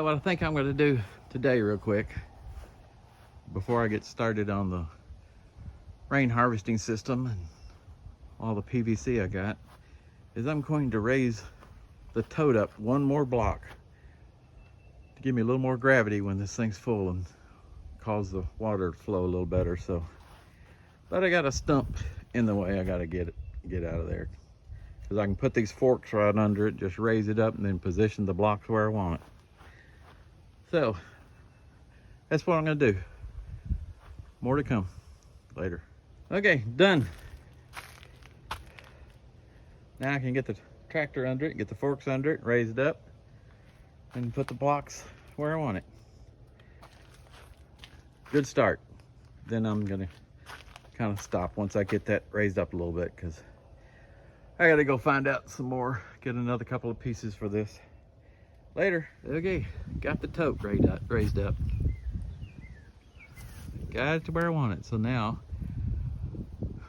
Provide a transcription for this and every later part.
what I think I'm going to do today real quick before I get started on the rain harvesting system and all the PVC I got is I'm going to raise the tote up one more block to give me a little more gravity when this thing's full and cause the water to flow a little better. So, but I got a stump in the way I got to get out of there, because I can put these forks right under it, just raise it up and then position the blocks where I want it. So that's what I'm gonna do. More to come later. Okay, done. Now I can get the tractor under it, get the forks under it, raise it up, and put the blocks where I want it. Good start. Then I'm gonna kind of stop once I get that raised up a little bit, because I gotta go find out some more, get another couple of pieces for this later. Okay, got the tote raised up. Got it to where I want it. So now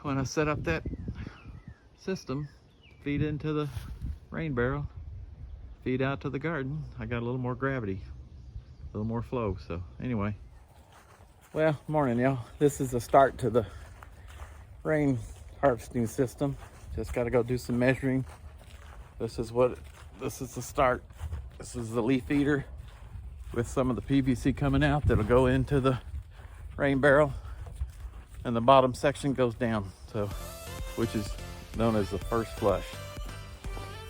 when I set up that system, feed into the rain barrel, feed out to the garden, I got a little more gravity, a little more flow. So anyway, well, morning y'all. This is the start to the rain harvesting system. Just got to go do some measuring. This is the start. This is the leaf feeder with some of the PVC coming out that'll go into the rain barrel, and the bottom section goes down, so which is known as the first flush.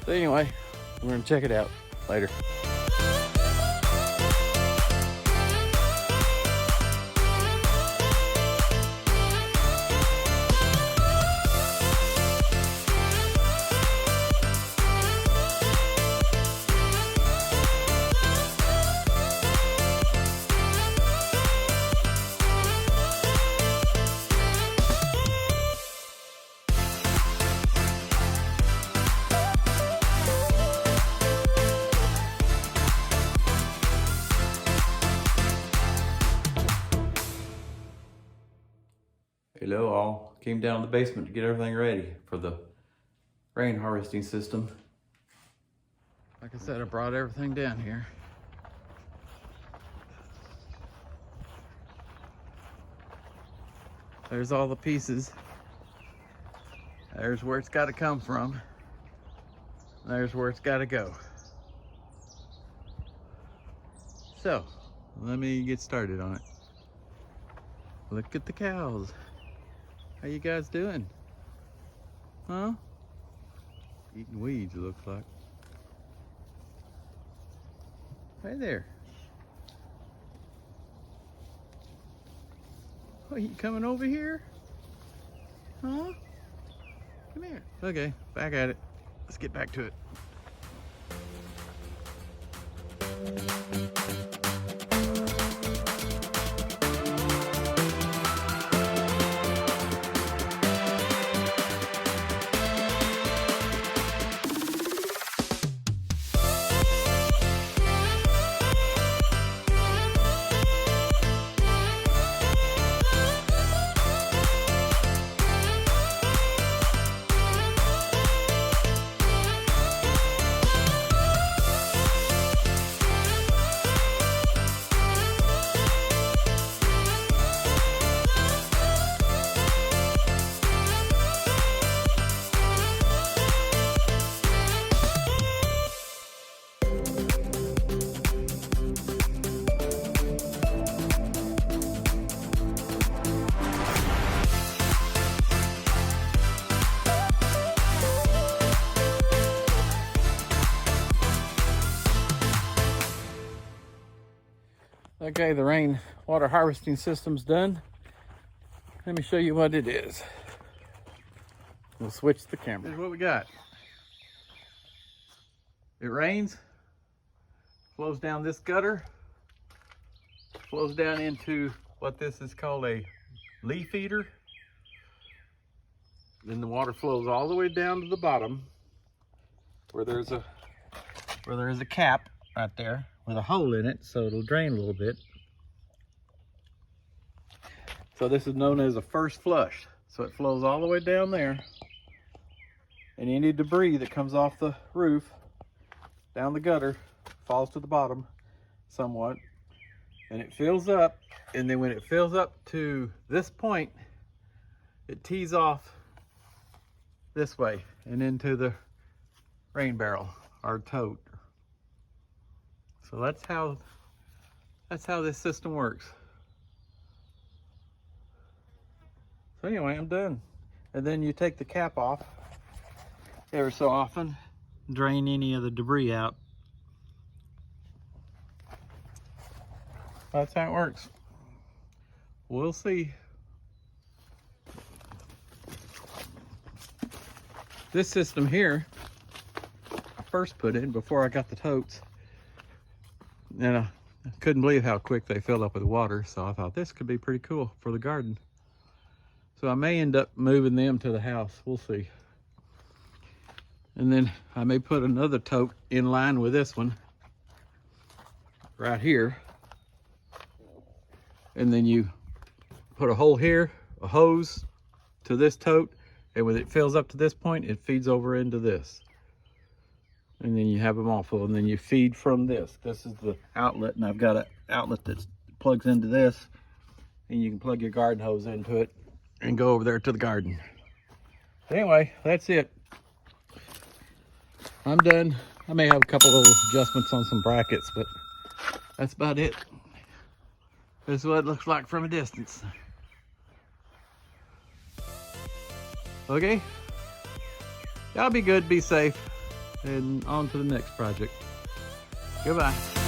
So anyway, we're gonna check it out later. Hello all, came down to the basement to get everything ready for the rain harvesting system. Like I said, I brought everything down here. There's all the pieces. There's where it's got to come from. There's where it's got to go. So, let me get started on it. Look at the cows. How you guys doing? Huh? Eating weeds, it looks like. Hey there. Oh, you coming over here? Huh? Come here. Okay, back at it. Let's get back to it. Okay, the rain water harvesting system's done. Let me show you what it is. We'll switch the camera. Here's what we got. It rains, flows down this gutter, flows down into what this is called a leaf feeder. Then the water flows all the way down to the bottom where there's a cap right there with a hole in it, so it'll drain a little bit. So this is known as a first flush. So it flows all the way down there, and any debris that comes off the roof, down the gutter, falls to the bottom. somewhat, and it fills up, and then when it fills up to this point, it tees off this way and into the rain barrel or tote. So that's how this system works. So anyway, I'm done. And then you take the cap off every so often, drain any of the debris out. That's how it works. We'll see. This system here, I first put in before I got the totes, and I couldn't believe how quick they filled up with water, so I thought this could be pretty cool for the garden. So I may end up moving them to the house, we'll see. And then I may put another tote in line with this one right here. And then you put a hole here, a hose to this tote, and when it fills up to this point, it feeds over into this. And then you have them all full, and then you feed from this. This is the outlet, and I've got an outlet that plugs into this, and you can plug your garden hose into it and go over there to the garden. Anyway, that's it. I'm done. I may have a couple little adjustments on some brackets, but that's about it. This is what it looks like from a distance. Okay, y'all be good, be safe, and on to the next project. Goodbye.